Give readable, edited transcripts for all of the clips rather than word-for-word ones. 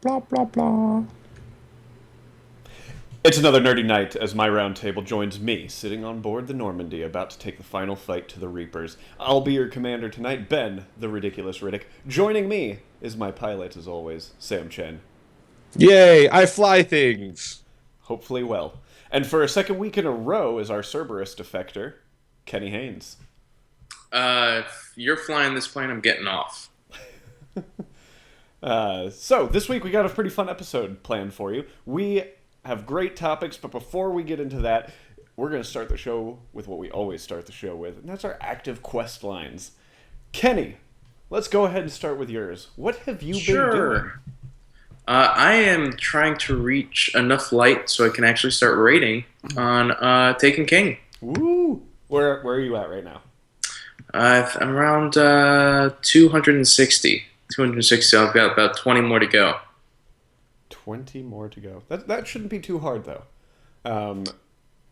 Blah, blah, blah. It's another nerdy night as my round table joins me, sitting on board the Normandy, about to take the final fight to the Reapers. I'll be your commander tonight, Ben, the ridiculous Riddick. Joining me is my pilot, as always, Sam Chen. Yay, I fly things. Hopefully well. And for a second week in a row is our Cerberus defector, Kenny Haynes. If you're flying this plane, I'm getting off. So this week we got a pretty fun episode planned for you. We have great topics, but before we get into that, we're going to start the show with what we always start the show with, and that's our active quest lines. Kenny, let's go ahead and start with yours. What have you been doing? Sure. I am trying to reach enough light so I can actually start raiding on Taken King. Woo! Where are you at right now? I'm around 260. 260. I've got about 20 more to go. 20 more to go. That shouldn't be too hard though. Um,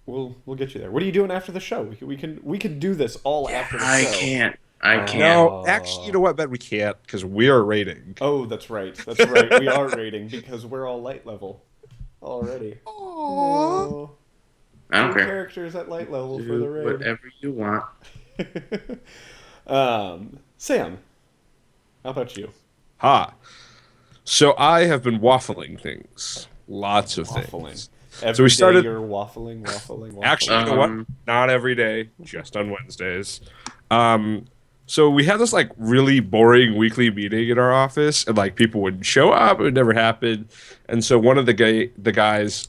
we'll get you there. What are you doing after the show? We can do this all after the I show. can't. I can't. No, actually, you know what, Ben? We can't because we are rating. Oh, that's right. That's right. We are rating because we're all light level already. Aww. Oh, I don't two care. characters at light level for Do the raid. whatever you want. Sam, how about you? Ha. So I have been waffling things. Lots of Waffling. things. Every we day started- you're waffling. Actually, you know what? Um, Not every day, just on Wednesdays. So we had this like really boring weekly meeting in our office, and like people would show up, it would never happen. And so one of the guys,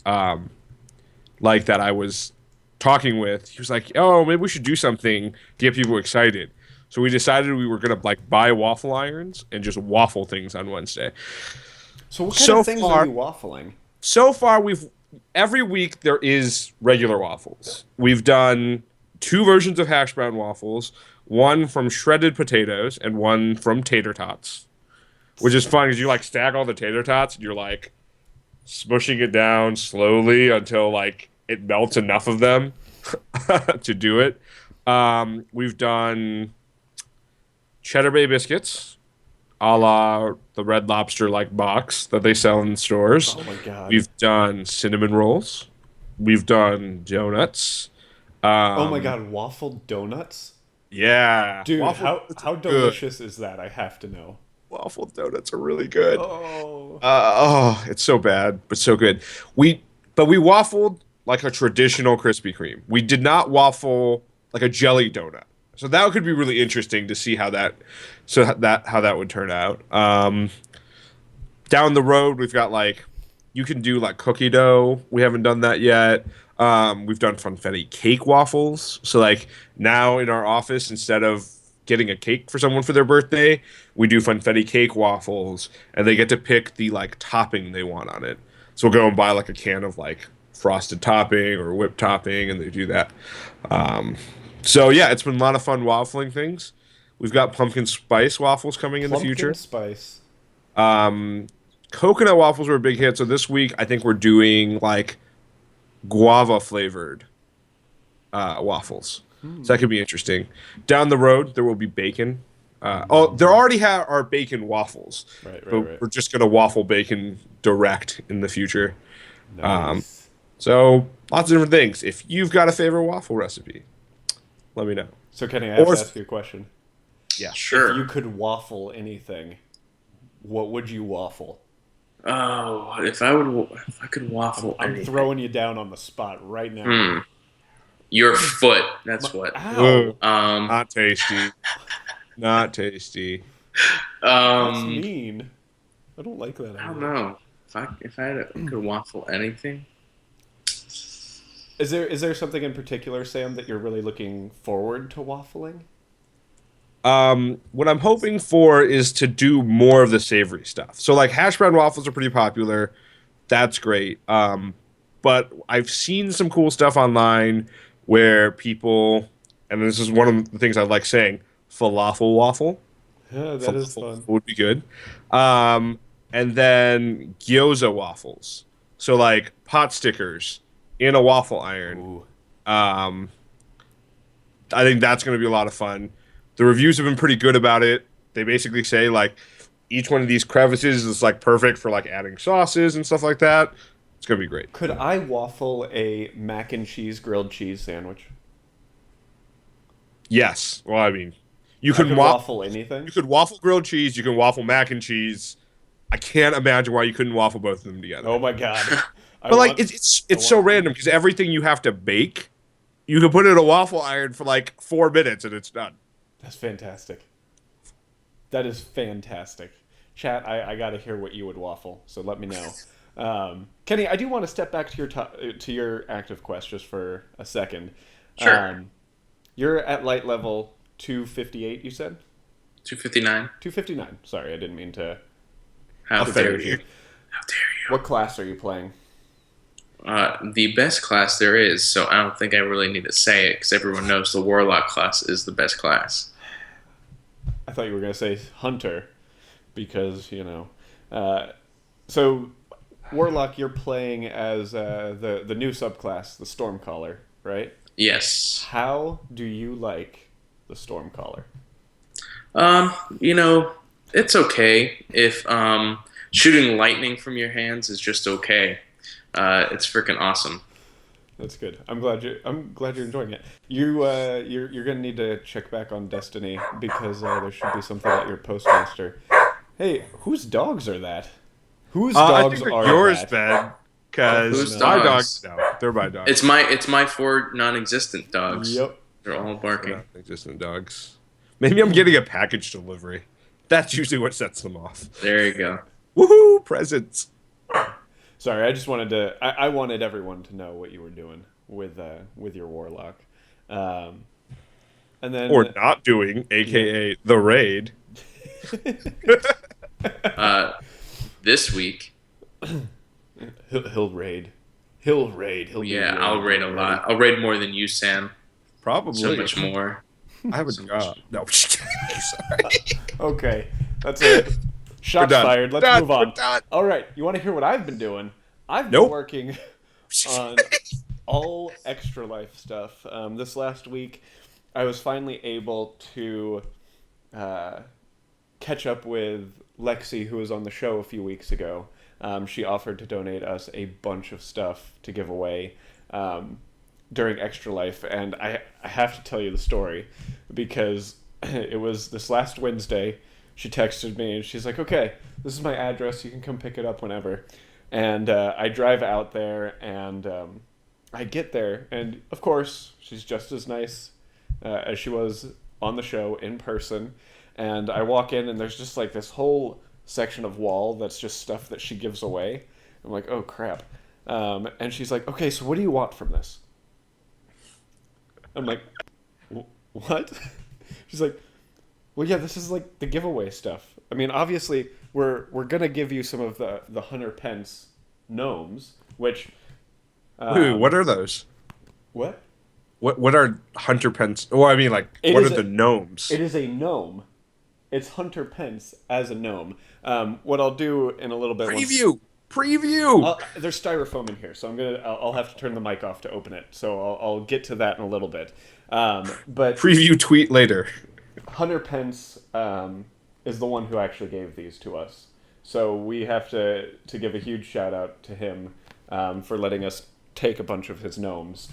like that I was talking with, he was like, "Oh, maybe we should do something to get people excited." So we decided we were gonna like buy waffle irons and just waffle things on Wednesday. So what kind So of things far- are you waffling? So far, every week there is regular waffles. We've done two versions of hash brown waffles, one from shredded potatoes and one from tater tots, which is fun because you like stack all the tater tots and you're like smushing it down slowly until like it melts enough of them to do it. We've done Cheddar Bay biscuits, a la the Red Lobster like box that they sell in stores. Oh my god. We've done cinnamon rolls. We've done donuts. Oh my god, waffle donuts? Yeah. Dude, Waffle donuts how are good. delicious is that? I have to know. Waffle donuts are really good. Oh. It's so bad, but so good. We waffled like a traditional Krispy Kreme. We did not waffle like a jelly donut. So that could be really interesting to see how that would turn out. Down the road, we've got like you can do like cookie dough. We haven't done that yet. We've done funfetti cake waffles. So like now in our office, instead of getting a cake for someone for their birthday, we do funfetti cake waffles, and they get to pick the like topping they want on it. So we'll go and buy like a can of like frosted topping or whipped topping, and they do that. So yeah, it's been a lot of fun waffling things. We've got pumpkin spice waffles coming in the Pumpkin future. spice. Coconut waffles were a big hit. So this week, I think we're doing like guava flavored waffles. So that could be interesting. Down the road, there will be bacon. There already are bacon waffles, Right. but we're just gonna waffle bacon direct in the future. Nice. So lots of different things. If you've got a favorite waffle recipe, let me know. So Kenny, I have Or- to ask you a question. Yeah. Sure. If you could waffle anything, what would you waffle? Oh, if I could waffle I'm anything. throwing you down on the spot right now. Hmm. Your foot. That's what. Ow. Not tasty. Not tasty. That's Um. mean. I don't like that. I don't idea. know. If I could waffle anything. Is there something in particular, Sam, that you're really looking forward to waffling? What I'm hoping for is to do more of the savory stuff. So like hash brown waffles are pretty popular. That's great. But I've seen some cool stuff online where people, and this is one of the things I like saying, falafel waffle. Yeah, that is Falafel fun. would be good. And then gyoza waffles. So like pot stickers in a waffle iron. Ooh. Um, I think that's going to be a lot of fun. The reviews have been pretty good about it. They basically say like each one of these crevices is like perfect for like adding sauces and stuff like that. It's gonna be great. Could I waffle a mac and cheese grilled cheese sandwich? Yes. Well, I mean, you I can could waffle. waffle anything. You could waffle grilled cheese. You can waffle mac and cheese. I can't imagine why you couldn't waffle both of them together. Oh my god. I But like, want, it's so random because everything you have to bake, you can put it in a waffle iron for like 4 minutes and it's done. That's fantastic. That is fantastic. Chat, I got to hear what you would waffle, so let me know. Kenny, I do want to step back to your active quest just for a second. Sure. You're at light level 258, you said? 259. 259. Sorry, I didn't mean to How I'll fair dare you. you? How dare you? What class are you playing? The best class there is, so I don't think I really need to say it because everyone knows the Warlock class is the best class. I thought you were going to say Hunter, because, so, Warlock, you're playing as the new subclass, the Stormcaller, right? Yes. How do you like the Stormcaller? You know, it's okay if shooting lightning from your hands is just okay. It's freaking awesome. That's good. I'm glad you're enjoying it. You're gonna need to check back on Destiny because there should be something at your postmaster. Hey, whose dogs are that? Whose I dogs think they're are yours, that? Ben, because Whose my dogs? dogs. No, they're my dogs. It's my 4 non-existent dogs. Yep. They're all barking. Non-existent dogs. Maybe I'm getting a package delivery. That's usually what sets them off. There you go. Woohoo! Presents. Sorry, I just wanted to. I wanted everyone to know what you were doing with your Warlock, and then Or not doing, aka the raid. This week, he'll raid. He'll raid. He'll be yeah, raid, I'll raid a lot. I'll raid more than you, Sam. Probably. So much more. I have a job. No, I'm just kidding. Sorry. Okay, that's it. Shots done. fired. Let's Done. move on. We're done. All right, you want to hear what I've been doing? I've been Nope. working on all Extra Life stuff. This last week, I was finally able to catch up with Lexi, who was on the show a few weeks ago. She offered to donate us a bunch of stuff to give away during Extra Life, and I have to tell you the story because it was this last Wednesday. She texted me and she's like, "Okay, this is my address. You can come pick it up whenever." And I drive out there, and I get there, and of course she's just as nice as she was on the show in person. And I walk in, and there's just like this whole section of wall that's just stuff that she gives away. I'm like, "Oh crap!" And she's like, "Okay, so what do you want from this?" I'm like, "What?" She's like, "Well, yeah, this is like the giveaway stuff. I mean, obviously, we're gonna give you some of the Hunter Pence gnomes, which Wait, what are those? what? What are Hunter Pence? Well, I mean, like, It what is are the gnomes? It is a gnome. It's Hunter Pence as a gnome. What I'll do in a little bit. Preview. There's styrofoam in here, so I'll have to turn the mic off to open it. So I'll get to that in a little bit. But Preview tweet later. Hunter Pence is the one who actually gave these to us. So we have to give a huge shout out to him for letting us take a bunch of his gnomes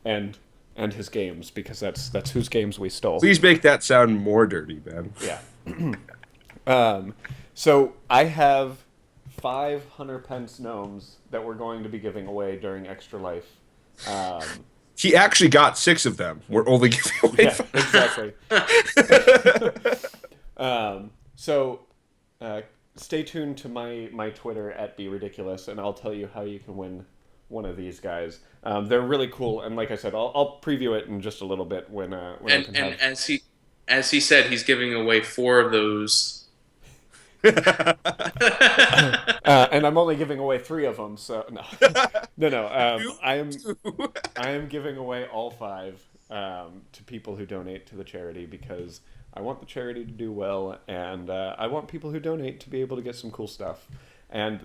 and his games, because that's whose games we stole. Please make that sound more dirty, Ben. Yeah. So I have 5 Hunter Pence gnomes that we're going to be giving away during Extra Life. He actually got 6 of them. We're only giving away Yeah, 5. exactly. So stay tuned to my Twitter at @BeRidiculous, and I'll tell you how you can win one of these guys. They're really cool, and like I said, I'll preview it in just a little bit when I can And have... as he said, he's giving away 4 of those. and I'm only giving away 3 of them, so no. I am giving away all 5 to people who donate to the charity, because I want the charity to do well, and I want people who donate to be able to get some cool stuff. And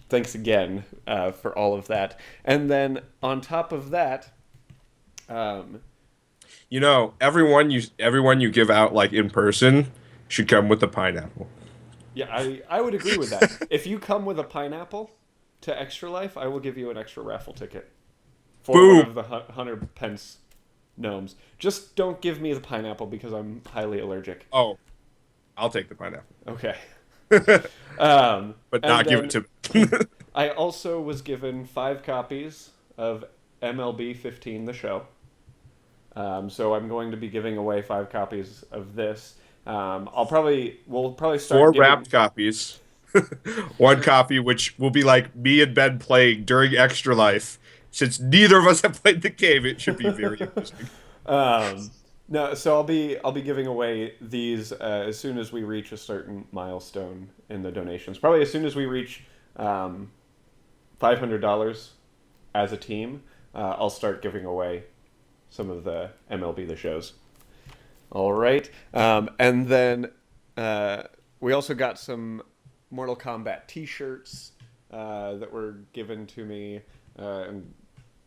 thanks again for all of that. And then on top of that, You know, everyone you give out like in person should come with a pineapple. Yeah, I would agree with that. If you come with a pineapple to Extra Life, I will give you an extra raffle ticket for one Boom. of the 100 pence gnomes. Just don't give me the pineapple because I'm highly allergic. Oh, I'll take the pineapple, Okay. but And not give it then to me. I also was given 5 copies of MLB 15, the show. So I'm going to be giving away 5 copies of this. We'll probably start 4 giving. wrapped copies. 1 copy, which will be like me and Ben playing during Extra Life. Since neither of us have played the game, it should be very interesting. No, so I'll be giving away these as soon as we reach a certain milestone in the donations. Probably as soon as we reach $500 as a team, I'll start giving away some of the MLB the shows. All right, and then we also got some Mortal Kombat T-shirts that were given to me, and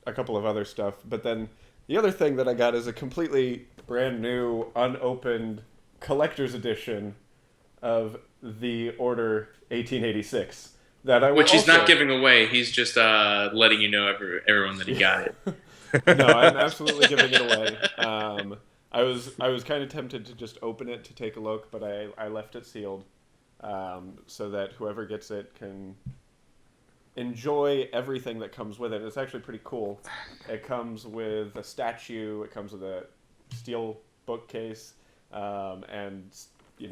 a couple of other stuff. But then the other thing that I got is a completely brand new, unopened collector's edition of the Order 1886 that I will Which he's also... not giving away. He's just letting you know everyone that he got it. No, I'm absolutely giving it away. I was kind of tempted to just open it to take a look, but I left it sealed so that whoever gets it can enjoy everything that comes with it. It's actually pretty cool. It comes with a statue. It comes with a steel bookcase, and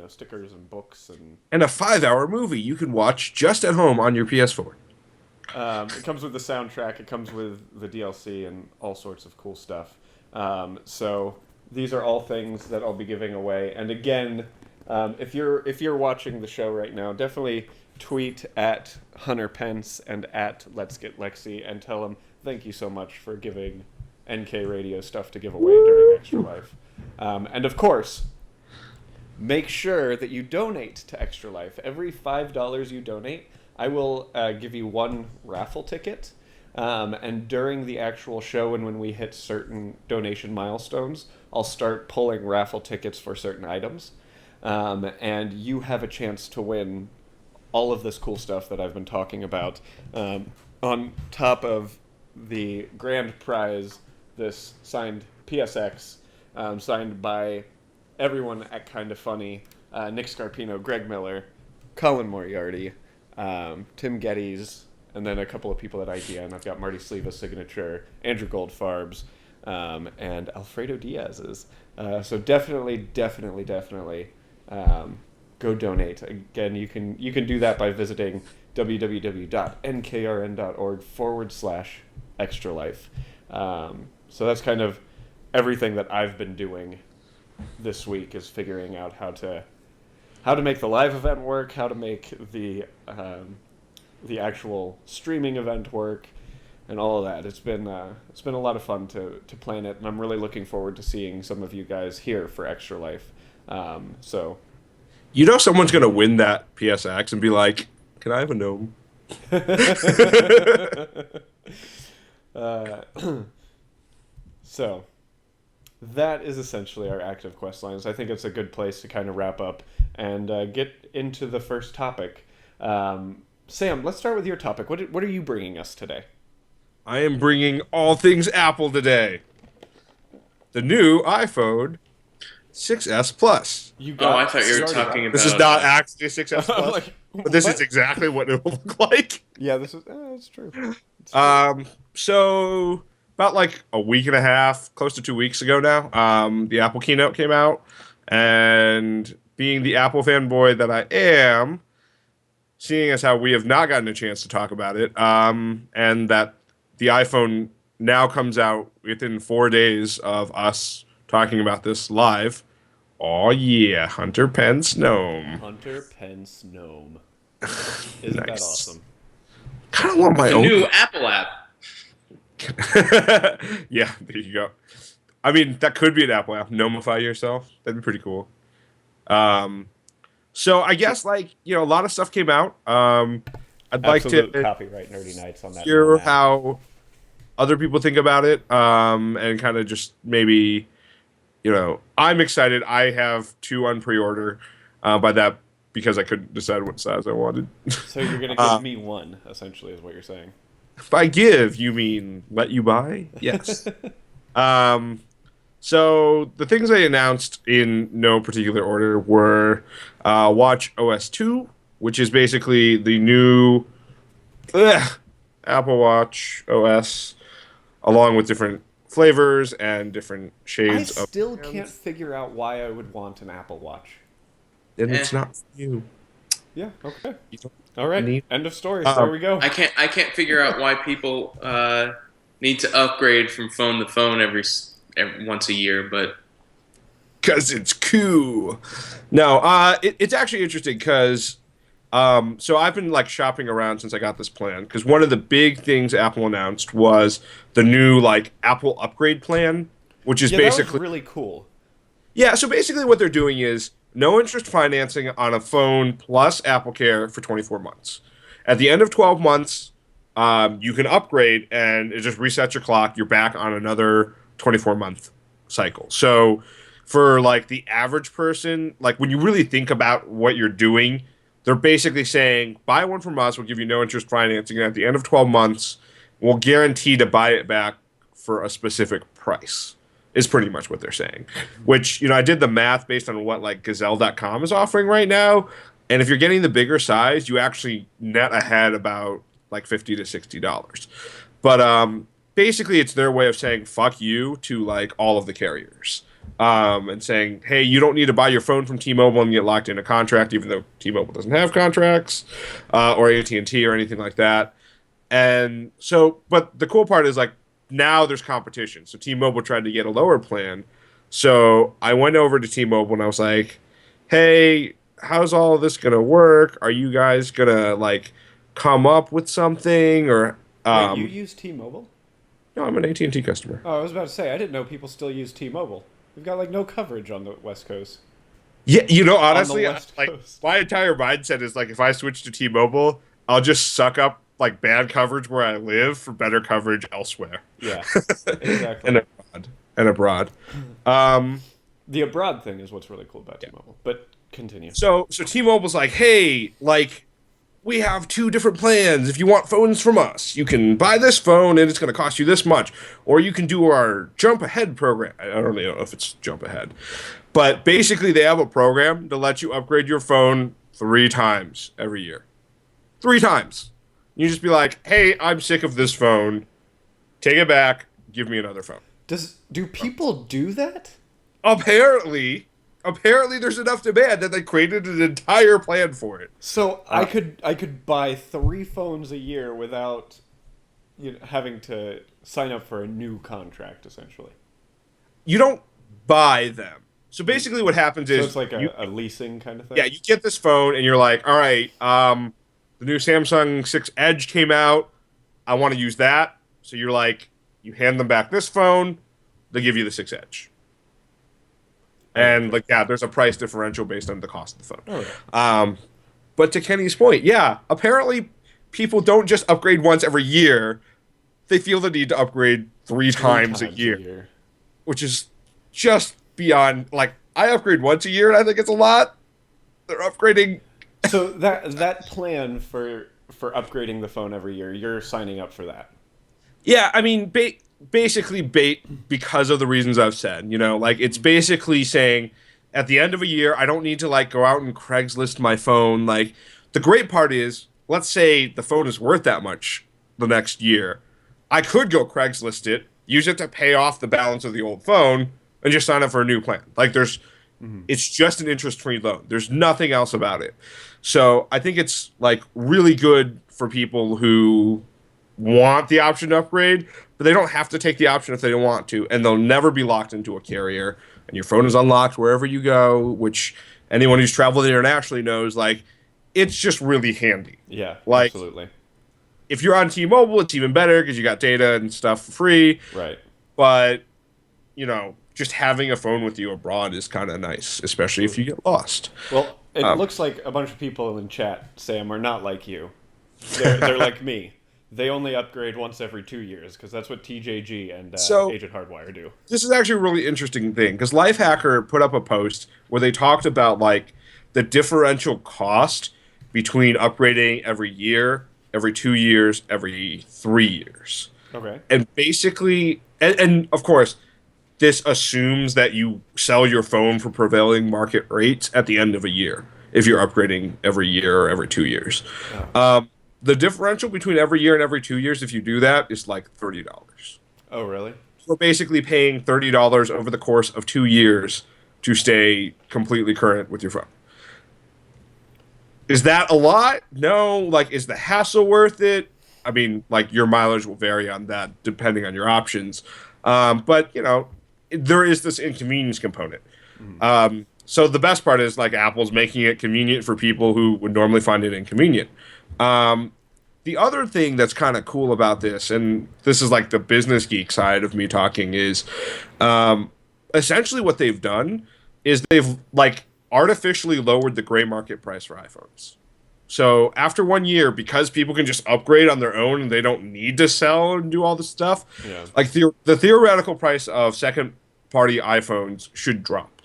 stickers and books And a 5-hour movie you can watch just at home on your PS4. It comes with the soundtrack. It comes with the DLC and all sorts of cool stuff. So these are all things that I'll be giving away. And again, if you're watching the show right now, definitely tweet at Hunter Pence and at Let's Get Lexi and tell them thank you so much for giving NK Radio stuff to give away during Extra Life. And of course, make sure that you donate to Extra Life. Every $5 you donate, I will give you 1 raffle ticket. And during the actual show and when we hit certain donation milestones, I'll start pulling raffle tickets for certain items. And you have a chance to win all of this cool stuff that I've been talking about. On top of the grand prize, this signed PSX, signed by everyone at Kinda Funny, Nick Scarpino, Greg Miller, Colin Moriarty, Tim Geddes, and then a couple of people at IGN. I've got Marty Sleeva's signature, Andrew Goldfarb's, and Alfredo Diaz's. So definitely, go donate. Again, you can do that by visiting www.nkrn.org/extralife. So that's kind of everything that I've been doing this week, is figuring out how to make the live event work, how to make the actual streaming event work, and all of that. It's been a lot of fun to plan it, and I'm really looking forward to seeing some of you guys here for Extra Life. So. Someone's going to win that PSX and be like, can I have a gnome? So that is essentially our active quest lines. I think it's a good place to kind of wrap up and get into the first topic. Sam, let's start with your topic. What are you bringing us today? I am bringing all things Apple today. The new iPhone 6S Plus. I thought you were talking about... This is not actually a 6S Plus, like, but this is exactly what it will look like. Yeah, this is... it's true. So about like a week and a half, close to 2 weeks ago now, the Apple keynote came out, and being the Apple fanboy that I am, seeing as how we have not gotten a chance to talk about it, and that the iPhone now comes out within 4 days of us talking about this live. Oh yeah, Hunter Pence gnome. Hunter Pence gnome. Isn't that awesome? Kind of want my The own new Apple app. Yeah, there you go. I mean, that could be an Apple app. Gnomify yourself. That'd be pretty cool. So I guess a lot of stuff came out. I'd Absolute like to copyright nerdy nights on that. hear how other people think about it, and kind of just maybe, I'm excited. I have 2 on pre-order. By that, because I couldn't decide what size I wanted. So you're gonna give me one, essentially, is what you're saying. By give, you mean let you buy? Yes. Um, so the things I announced in no particular order were Watch OS 2, which is basically the new Apple Watch OS, along with different flavors and different I shades of still can't hands. figure out why I would want an Apple Watch. And Eh. it's not for you. Yeah. Okay. You don't All right. need. End of story. There Um, we go. I can't figure out why people need to upgrade from phone to phone every once a year, but Because it's cool. No, it's actually interesting because so I've been like shopping around since I got this plan because one of the big things Apple announced was the new like Apple upgrade plan, which is Yeah, that was basically really cool. yeah. So basically, what they're doing is no interest financing on a phone plus Apple Care for 24 months. At the end of 12 months, you can upgrade and it just resets your clock. You're back on another 24-month cycle. So for like the average person, like when you really think about what you're doing, they're basically saying buy one from us. We'll give you no interest financing. And at the end of 12 months, we'll guarantee to buy it back for a specific price is pretty much what they're saying. Which, I did the math based on what like Gazelle.com is offering right now. And if you're getting the bigger size, you actually net ahead about like $50 to $60. But basically it's their way of saying fuck you to like all of the carriers. And saying, hey, you don't need to buy your phone from T-Mobile and get locked in a contract, even though T-Mobile doesn't have contracts, or AT&T or anything like that. And so, but the cool part is like now there's competition. So T-Mobile tried to get a lower plan. So I went over to T-Mobile and I was like, hey, how's all of this gonna work? Are you guys gonna like come up with something or Wait, you use T-Mobile? no, I'm an AT&T customer. Oh, I was about to say I didn't know people still use T-Mobile. We've got like no coverage on the West Coast. Yeah, On the honestly, West like Coast. my entire mindset is like if I switch to T-Mobile, I'll just suck up like bad coverage where I live for better coverage elsewhere Yeah, and exactly. abroad and abroad. Um, The abroad thing is what's really cool about T-Mobile. But continue. so T-Mobile's like, hey, like we have two different plans. If you want phones from us, you can buy this phone and it's going to cost you this much, or you can do our Jump Ahead program. I don't really know if it's Jump Ahead, but basically they have a program to let you upgrade your phone 3 times every year. 3 times. You just be like, hey, I'm sick of this phone. Take it back. Give me another phone. Do people do that? Apparently, there's enough demand that they created an entire plan for it. So I could buy 3 phones a year without having to sign up for a new contract, essentially. You don't buy them. So basically, what happens So is it's like you, a leasing kind of thing. yeah, you get this phone and you're like, all right, the new Samsung 6 Edge came out. I want to use that. So you're like, you hand them back this phone, they give you the 6 Edge. And like, yeah, there's a price differential based on the cost of the phone. Oh, yeah. But to Kenny's point, yeah, apparently people don't just upgrade once every year. They feel the need to upgrade three Three times a year, which is just beyond. Like, I upgrade once a year, and I think it's a lot. They're upgrading. So that plan for upgrading the phone every year, you're signing up for that. Yeah, I mean, basically, because of the reasons I've said. Like it's basically saying at the end of a year, I don't need to like go out and Craigslist my phone. Like the great part is, let's say the phone is worth that much the next year, I could go Craigslist it, use it to pay off the balance of the old phone, and just sign up for a new plan. Like it's just an interest-free loan. There's nothing else about it. So I think it's like really good for people who want the option to upgrade, but they don't have to take the option if they don't want to, and they'll never be locked into a carrier. And your phone is unlocked wherever you go, which anyone who's traveled internationally knows, like, it's just really handy. Yeah, Like, absolutely. if you're on T-Mobile, it's even better because you got data and stuff for free. Right. But, just having a phone with you abroad is kind of nice, especially if you get lost. Well, it Um, looks like a bunch of people in chat, Sam, are not like you. They're like me. They only upgrade once every 2 years because that's what TJG and So- Agent Hardwire do. This is actually a really interesting thing because Lifehacker put up a post where they talked about like the differential cost between upgrading every year, every 2 years, every 3 years. Okay. And basically, and of course, this assumes that you sell your phone for prevailing market rates at the end of a year if you're upgrading every year or every 2 years. Oh. The differential between every year and every 2 years, if you do that, is like $30. Oh, really? We're basically paying $30 over the course of 2 years to stay completely current with your phone. Is that a lot? No. Like, is the hassle worth it? I mean, like, your mileage will vary on that depending on your options. But, there is this inconvenience component. So the best part is, like, Apple's making it convenient for people who would normally find it inconvenient. The other thing that's kind of cool about this, and this is like the business geek side of me talking, is essentially what they've done is they've like artificially lowered the gray market price for iPhones. So after 1 year, because people can just upgrade on their own and they don't need to sell and do all this stuff, Yeah. like the theoretical price of second party iPhones should drop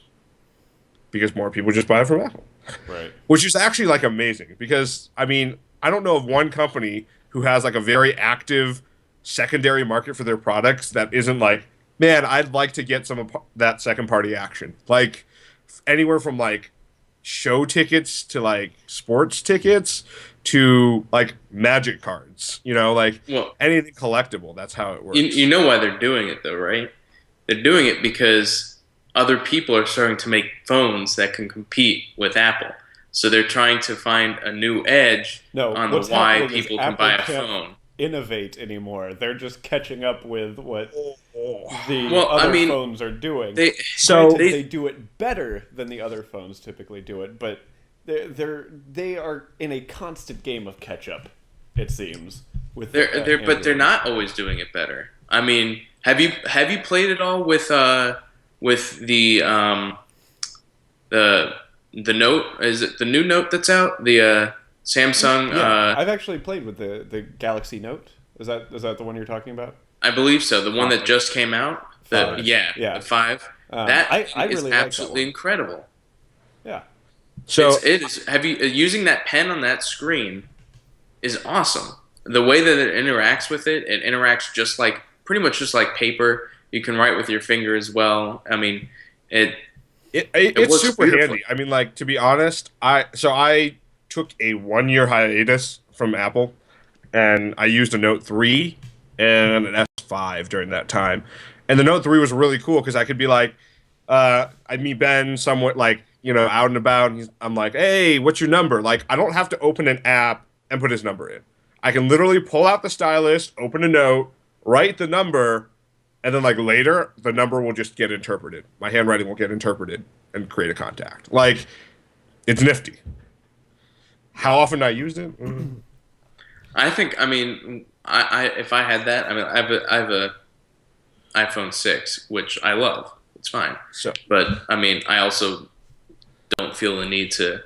because more people just buy it from Apple. Right. Which is actually like amazing because I mean, I don't know of one company who has like a very active secondary market for their products that isn't like, man, I'd like to get some of that second party action. Like anywhere from like show tickets to like sports tickets to like magic cards, like Well, anything collectible. That's how it works. you know why they're doing it though, right? They're doing it because other people are starting to make phones that can compete with Apple. So they're trying to find a new edge No, on what's the why happening is people can Apple buy a can't phone. innovate anymore. They're just catching up with what Oh. the Well, I other mean, phones are doing. They So- Granted, they- they do it better than the other phones typically do it, but they are in a constant game of catch up. It seems with but they're Android. not always doing it better. I mean, have you played it all with the Note? Is it the new Note that's out? The Samsung. Yeah, I've actually played with the Galaxy Note. Is that the one you're talking about? I believe so. The one that Five. just came out. The, Five. yeah, Yeah. the 5. I Is really like that absolutely one. incredible. Yeah. So It is. Have you using that pen on that screen is awesome. The way that it interacts with it interacts just like pretty much just like paper. You can write with your finger as well. I mean, it's works super beautifully. handy. I mean, like to be honest, I took a 1 year hiatus from Apple, and I used a Note 3 and an S5 during that time. And the Note 3 was really cool because I could be like, I'd meet Ben somewhat like out and about, and I'm like, hey, what's your number? Like, I don't have to open an app and put his number in. I can literally pull out the stylus, open a note, write the number, and then like later the number will just get interpreted. My handwriting will get interpreted and create a contact. Like, it's nifty. How often I used it? I think. I mean, I if I had that, I mean, I have a iPhone 6, which I love. It's fine. So, But I mean, I also don't feel the need to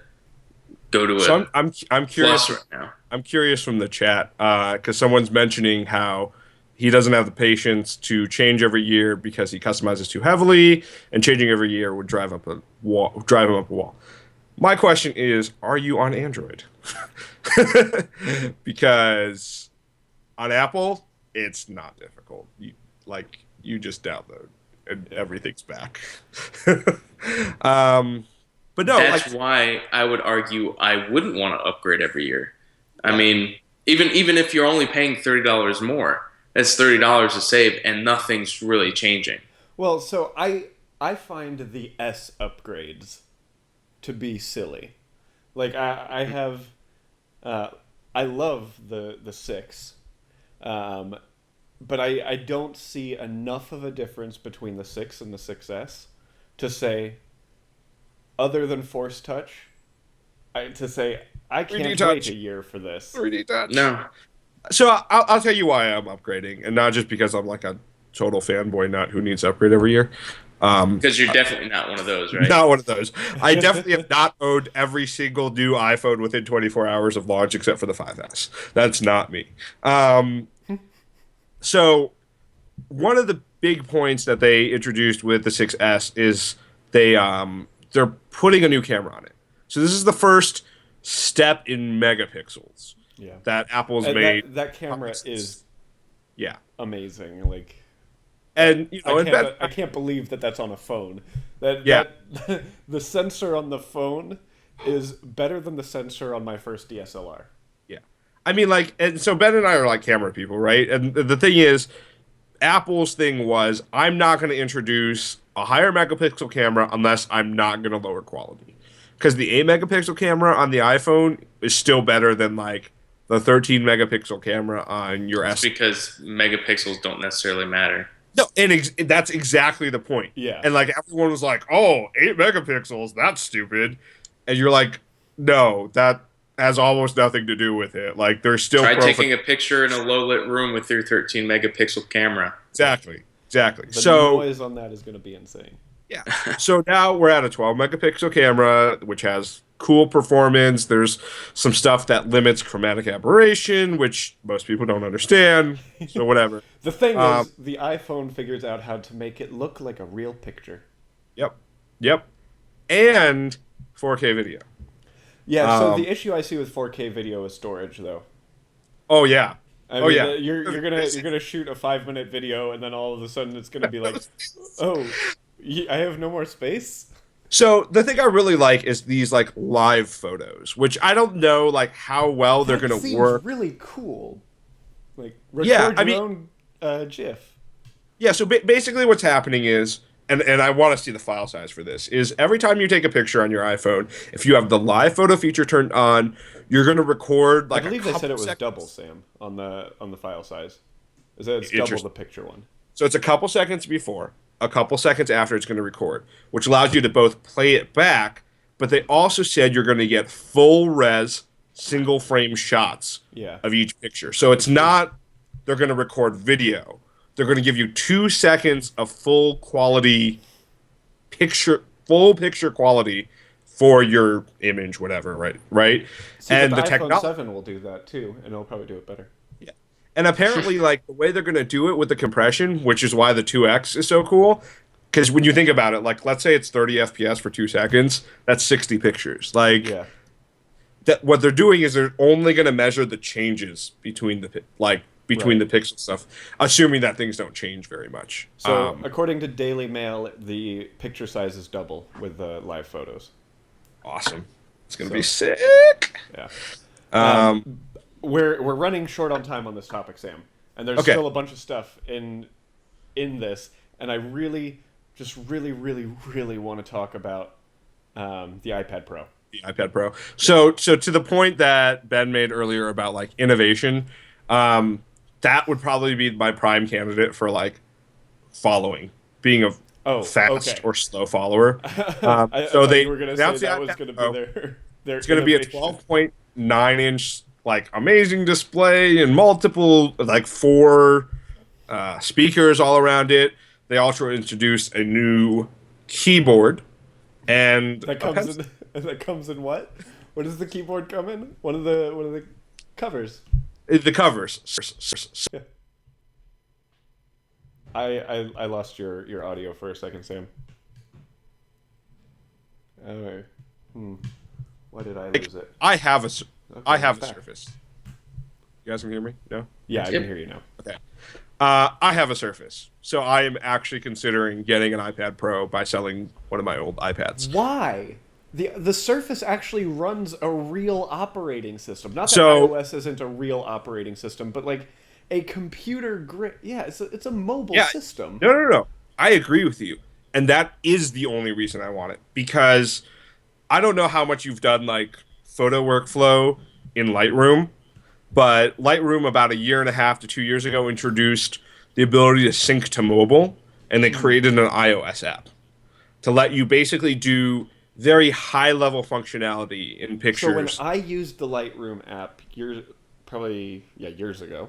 go to so a I'm curious. Plus right now. I'm curious from the chat because someone's mentioning how he doesn't have the patience to change every year because he customizes too heavily, and changing every year would drive him up a wall. My question is, are you on Android? Because on Apple, it's not difficult. You just download and everything's back. But no, That's why I would argue I wouldn't want to upgrade every year. I mean, even if you're only paying $30 more, that's $30 to save, and nothing's really changing. Well, so I find the S upgrades to be silly. Like I have, I love the 6, but I don't see enough of a difference between the 6 and the 6S to say, other than Force Touch, to say I can't 3D wait touch. a year for this. 3D touch. No, So I'll tell you why I'm upgrading, and not just because I'm like a total fanboy nut who needs to upgrade every year. because you're definitely not one of those, right? Not one of those. I definitely have not owned every single new iPhone within 24 hours of launch, except for the 5S. That's not me. So one of the big points that they introduced with the 6S is they're putting a new camera on it. So this is the first step in megapixels Yeah. that Apple's And made. that camera is Yeah. amazing. Like, And you know, I can't believe that that's on a phone. That Yeah. that the sensor on the phone is better than the sensor on my first DSLR. yeah. I mean, like, and so Ben and I are like camera people, right? And the thing is, Apple's thing was, I'm not going to introduce a higher megapixel camera unless I'm not going to lower quality. Because the 8 megapixel camera on the iPhone is still better than like the 13 megapixel camera on your It's S. because megapixels don't necessarily matter. No, and that's exactly the point. Yeah. And like everyone was like, "Oh, 8 megapixels, that's stupid," and you're like, "No, that has almost nothing to do with it. Like, there's still Try taking a picture in a low lit room with your 13 megapixel camera. exactly. The So noise on that is going to be insane. yeah. So now we're at a 12 megapixel camera, which has cool performance. There's some stuff that limits chromatic aberration, which most people don't understand. So whatever. The thing is, the iPhone figures out how to make it look like a real picture. Yep. Yep. And 4K video. Yeah. So the issue I see with 4K video is storage, though. Oh yeah. I Oh, mean, yeah. you're gonna shoot a 5-minute video, and then all of a sudden it's gonna be like, oh, I have no more space. So the thing I really like is these like live photos, which I don't know like how well they're That going to seems work. really cool. Like record Yeah, I your mean- own GIF. Yeah, so basically what's happening is, and I want to see the file size for this, is every time you take a picture on your iPhone, if you have the live photo feature turned on, you're going to record like I believe a they couple said it was seconds. double, Sam, on the file size. Is that it's double Interesting. the picture one? So it's a couple seconds before, a couple seconds after it's going to record, which allows you to both play it back, but they also said you're going to get full res single frame shots Yeah. of each picture. So it's not they're going to record video. They're going to give you 2 seconds of full quality full picture quality for your image, whatever, right? See, And but the the iPhone technology. 7 will do that too, and it'll probably do it better. Yeah. And apparently, like, the way they're going to do it with the compression, which is why the 2x is so cool, because when you think about it, like, let's say it's 30 FPS for 2 seconds, that's 60 pictures. Like, Yeah. what they're doing is they're only going to measure the changes between the Right. the pixel stuff, assuming that things don't change very much. So according to Daily Mail, the picture size is double with the live photos. Awesome. It's going to So- be sick. Yeah. Um, We're running short on time on this topic, Sam, and there's Okay. still a bunch of stuff in this, and I really want to talk about the iPad Pro. the iPad Pro. So to the point that Ben made earlier about like innovation, that would probably be my prime candidate for like following, being a fast okay. or slow follower. I So thought they you were going to say announced the that was iPad going to Pro. be their It's going to be a innovation. 12.9 inch like amazing display and multiple like 4 speakers all around it. They also introduced a new keyboard and That comes in what? What does the keyboard come in? One of the covers. the covers. I lost your audio for a second, Sam. Oh, why did I lose it? I have a it's back. Surface. You guys can hear me? No? Yeah, I Yep. can hear you now. Okay. I have a Surface, so I am actually considering getting an iPad Pro by selling one of my old iPads. Why? The Surface actually runs a real operating system. Not that So- iOS isn't a real operating system, but like a computer yeah, it's a mobile Yeah. system. No. I agree with you, and that is the only reason I want it, because I don't know how much you've done like photo workflow in Lightroom, but Lightroom about 1.5 to 2 years ago introduced the ability to sync to mobile, and they created an iOS app to let you basically do very high level functionality in So when pictures. I used the Lightroom app years ago,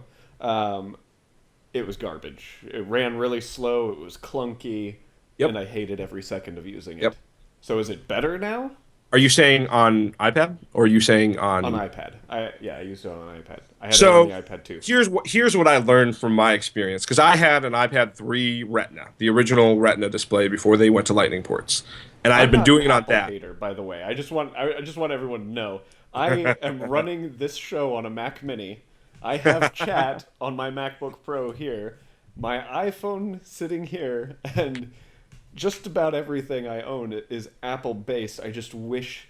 it was garbage. It ran really slow. It was clunky, Yep. and I hated every second of using it. Yep. So is it better now? Are you saying on iPad, or are you saying On iPad. I used it on an iPad. I had So- it on the iPad too. Here's what I learned from my experience, because I had an iPad 3 Retina, the original Retina display before they went to Lightning ports, and I I'm had been not an doing it on Apple that. hater, by the way. I just want everyone to know. I am running this show on a Mac Mini. I have chat on my MacBook Pro here, my iPhone sitting here, and just about everything I own is Apple based. I just wish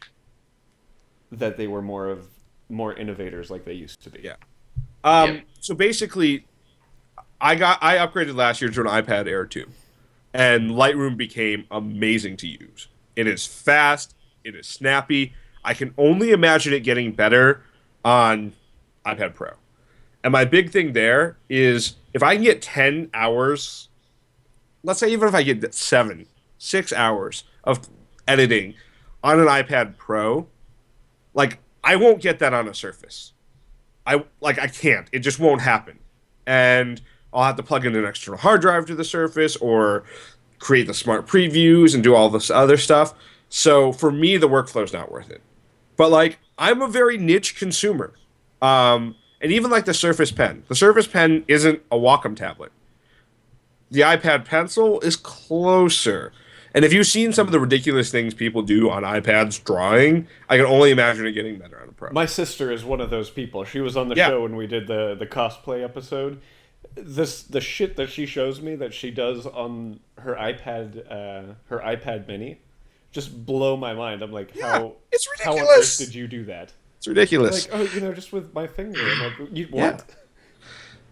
that they were more innovators like they used to be. Yeah. Yep. So basically, I upgraded last year to an iPad Air 2, and Lightroom became amazing to use. It is fast, it is snappy. I can only imagine it getting better on iPad Pro. And my big thing there is if I can get 10 hours, let's say even if I get 6 hours of editing on an iPad Pro, like I won't get that on a Surface. I can't. It just won't happen. And I'll have to plug in an external hard drive to the Surface or create the smart previews and do all this other stuff. So for me, the workflow's not worth it. But like I'm a very niche consumer. And even like the Surface Pen. The Surface Pen isn't a Wacom tablet. The iPad Pencil is closer. And if you've seen some of the ridiculous things people do on iPads drawing, I can only imagine it getting better on a Pro. My sister is one of those people. She was on the Yeah. show when we did the cosplay episode. The shit that she shows me that she does on her iPad Mini, just blow my mind. I'm like, Yeah, it's how on earth ridiculous. did you do that? It's ridiculous. Like, oh, just with my finger. I'm like, what? Yeah.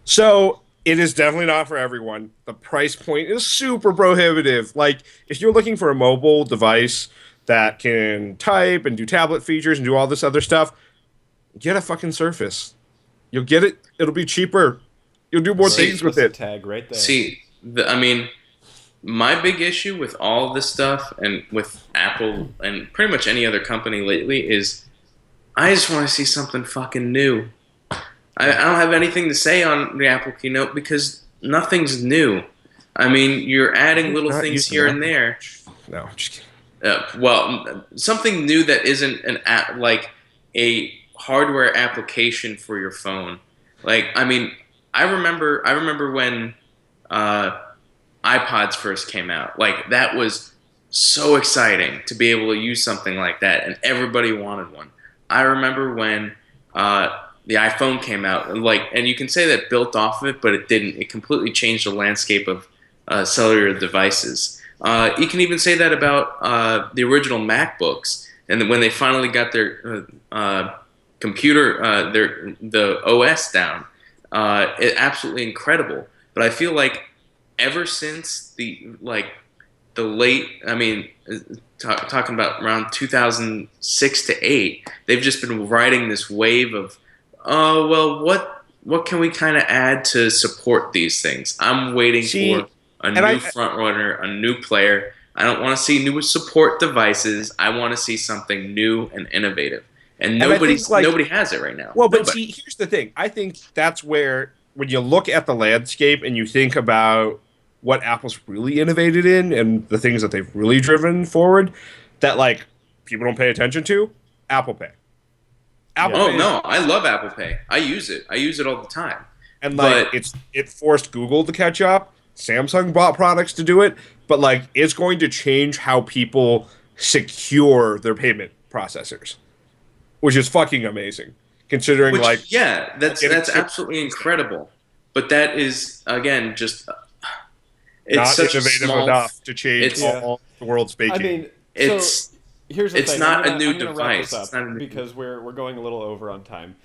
So it is definitely not for everyone. The price point is super prohibitive. Like if you're looking for a mobile device that can type and do tablet features and do all this other stuff, get a fucking Surface. You'll get it. It'll be cheaper. You'll do more things with it. Tag right there. See, I mean, my big issue with all this stuff and with Apple and pretty much any other company lately is I just want to see something fucking new. I don't have anything to say on the Apple keynote because nothing's new. I mean, you're adding little Not things using here that. and there. No, just kidding. Well, something new that isn't an app, like a hardware application for your phone. Like, I mean, I remember when iPods first came out. Like, that was so exciting to be able to use something like that, and everybody wanted one. I remember when the iPhone came out, and you can say that built off of it, but it didn't. It completely changed the landscape of cellular devices. You can even say that about the original MacBooks, and when they finally got their computer, the OS down, it absolutely incredible. But I feel like ever since the late, I mean, talking about around 2006 to 8, they've just been riding this wave of, oh well, what can we kind of add to support these things? I'm waiting for a new front runner, a new player. I don't want to see new support devices. I want to see something new and innovative. And nobody has it right now. Well, but Nobody. see, here's the thing. I think that's where, when you look at the landscape and you think about what Apple's really innovated in and the things that they've really driven forward, that like people don't pay attention to, Apple Pay. Apple Oh Pay no, I love Apple Pay. I use it. I use it all the time. and like But it forced Google to catch up. Samsung bought products to do it, but like it's going to change how people secure their payment processors, which is fucking amazing. Considering yeah, that's getting absolutely incredible. But that is again just it's not such a innovative small. enough to change it's- all the world's baking. I mean, It's so here's the it's thing. not I'm a new gonna wrap this device. up It's not a new- because we're going a little over on time.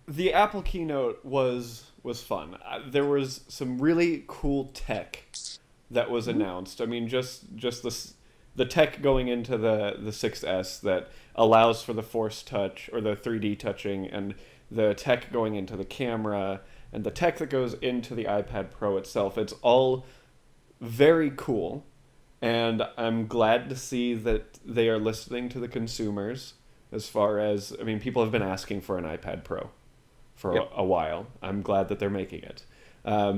The Apple keynote was fun. There was some really cool tech that was announced. I mean, just the tech going into the 6S that allows for the Force Touch or the 3D touching, and the tech going into the camera, and the tech that goes into the iPad Pro itself. It's all very cool, and I'm glad to see that they are listening to the consumers. As far as, I mean, people have been asking for an iPad Pro for Yep. a while. I'm glad that they're making it.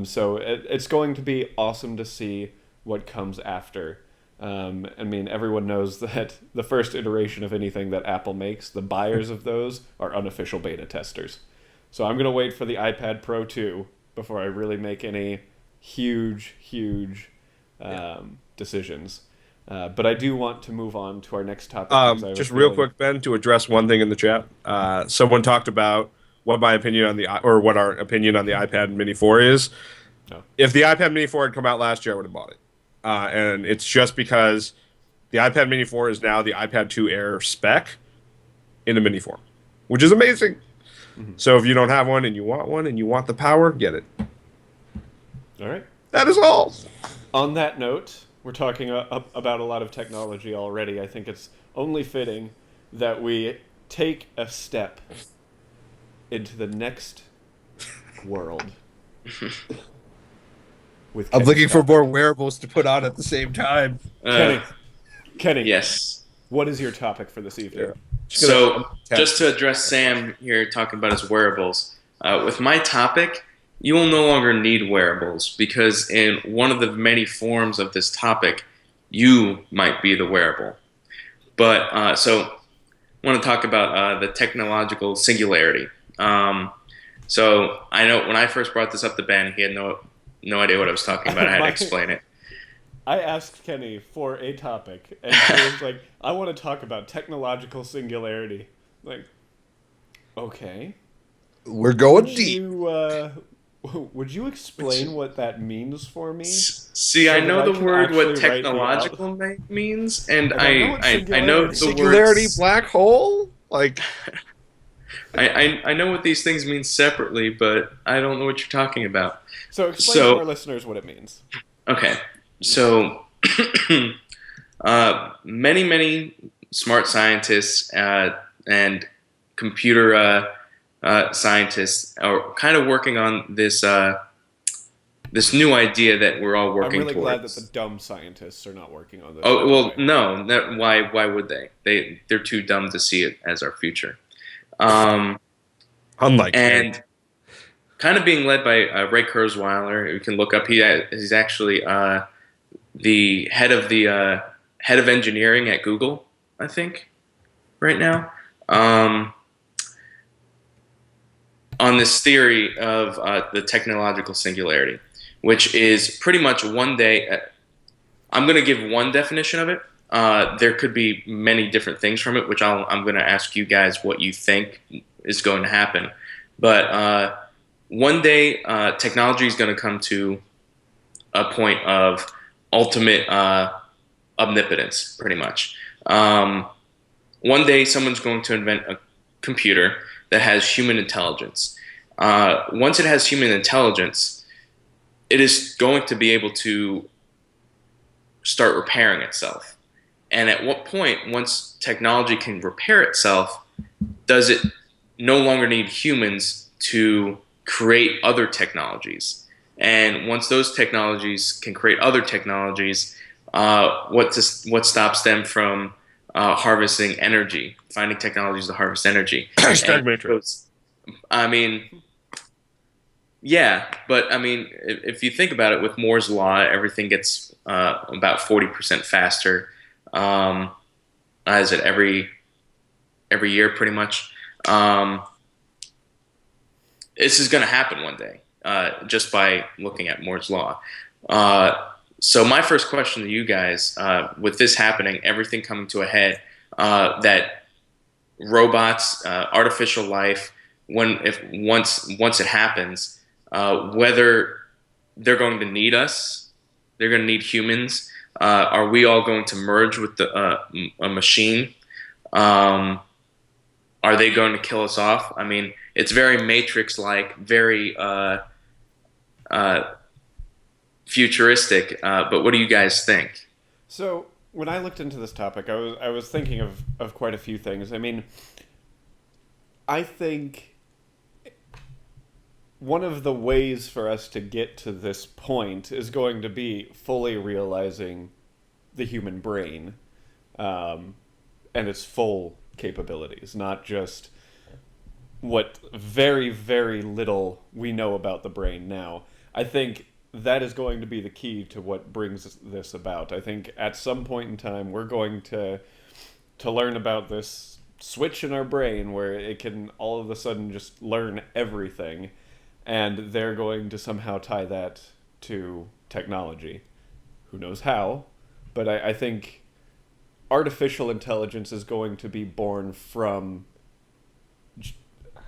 So it's going to be awesome to see what comes after. I mean, everyone knows that the first iteration of anything that Apple makes, the buyers of those are unofficial beta testers. So I'm going to wait for the iPad Pro 2 before I really make any huge decisions. But I do want to move on to our next topic because I have a Just real feeling. quick, Ben, to address one thing in the chat. Someone talked about what my opinion on or what our opinion on the iPad Mini 4 is. No. If the iPad Mini 4 had come out last year, I would have bought it. And it's just because the iPad Mini 4 is now the iPad 2 Air spec in a mini form, which is amazing. So if you don't have one and you want the power, get it. All right. That is all. On that note, we're talking about a lot of technology already. I think it's only fitting that we take a step into the next world. With I'm Kenny's looking for topic. more wearables to put on at the same time. Kenny, Yes. what is your topic for this evening? So, just to address Sam here talking about his wearables, with my topic, you will no longer need wearables because in one of the many forms of this topic, you might be the wearable. But so, I want to talk about the technological singularity. So, I know when I first brought this up to Ben, he had no idea what I was talking about. I had to explain it. I asked Kenny for a topic, and he was like, I want to talk about technological singularity. Like, okay. We're going Would deep. would you explain what that means for me? See, So I that know I the can word actually what write the technological means, and I don't know what I know the Singularity words. black hole? Like, I know what these things mean separately, but I don't know what you're talking about. So explain to So, our listeners what it means. okay. So, many smart scientists and computer scientists are kind of working on this new idea that we're all I'm working really glad that towards. the dumb scientists are not working on this. Oh by the well, way. no. Why would they? They're too dumb to see it as our future. unlike And kind of being led by Ray Kurzweil. You can look up. He's actually the head of engineering at Google, I think, right now. On this theory of the technological singularity, which is pretty much one day. I'm going to give one definition of it. There could be many different things from it, which I'm going to ask you guys what you think is going to happen. But one day, technology is going to come to a point of ultimate omnipotence, pretty much. One day, someone's going to invent a computer that has human intelligence. Once it has human intelligence, it is going to be able to start repairing itself. And at what point, once technology can repair itself, does it no longer need humans to create other technologies? And once those technologies can create other technologies, what stops them from harvesting energy, finding technologies to harvest energy? Stagmatrix. I mean, yeah, but I mean, if you think about it, with Moore's law, everything gets about 40% faster. As it every year, pretty much. This is going to happen one day, just by looking at Moore's law. So my first question to you guys, with this happening, everything coming to a head, that robots, artificial life, once it happens, whether they're going to need us, they're going to need humans. Are we all going to merge with a machine? Are they going to kill us off? I mean, it's very Matrix-like, very futuristic. But what do you guys think? So when I looked into this topic, I was thinking of quite a few things. I mean, I think one of the ways for us to get to this point is going to be fully realizing the human brain, and its full capabilities, not just what very, very little we know about the brain now. I think that is going to be the key to what brings this about. I think at some point in time we're going to learn about this switch in our brain where it can all of a sudden just learn everything, and they're going to somehow tie that to technology. Who knows how, but I think artificial intelligence is going to be born from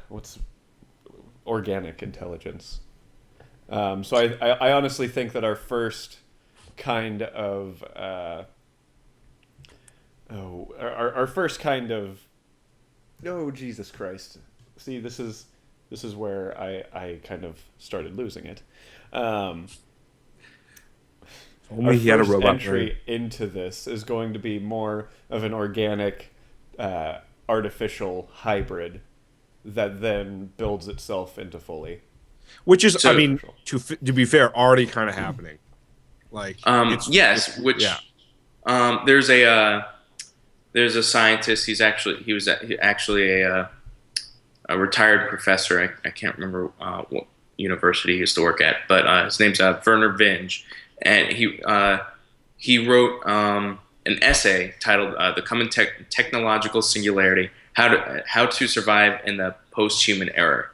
what's organic intelligence. So I honestly think that our first kind of our first kind of oh Jesus Christ. See, this is where I kind of started losing it. Our Only he had a first robot entry into this is going to be more of an organic, artificial hybrid that then builds itself into fully. which is, So- I mean, to be fair, already kind of happening. Like, Yes, which there's a scientist. He was actually a retired professor. I can't remember what university he used to work at, but his name's Werner Vinge, and he wrote an essay titled "The Coming Technological Singularity: How to Survive in the Post-Human Era,"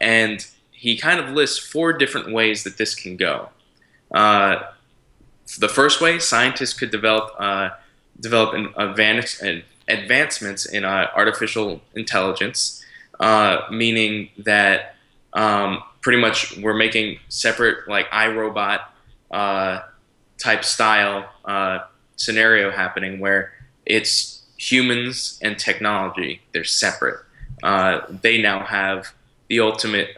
and he kind of lists 4 different ways that this can go. The first way, scientists could develop advancements in artificial intelligence, meaning that pretty much we're making separate, like iRobot type style scenario happening where it's humans and technology. They're separate. They now have the ultimate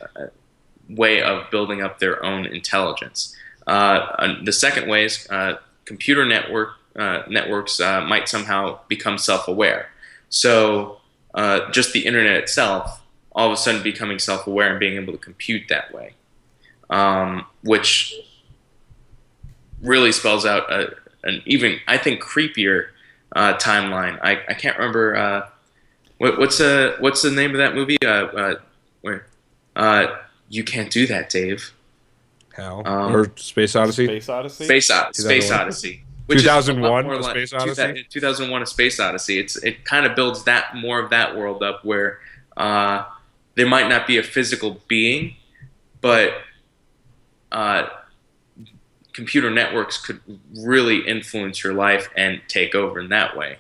way of building up their own intelligence. The second way is computer networks might somehow become self-aware. So just the internet itself, all of a sudden becoming self-aware and being able to compute that way, which really spells out an even, I think, creepier timeline. I can't remember what's the name of that movie? Where you can't do that, Dave. How? Or Space Odyssey? Space Odyssey? Space 2001? Odyssey. Which 2001, is a lot more A like Space Odyssey? 2001: A Space Odyssey. It kind of builds that more of that world up where there might not be a physical being, but computer networks could really influence your life and take over in that way.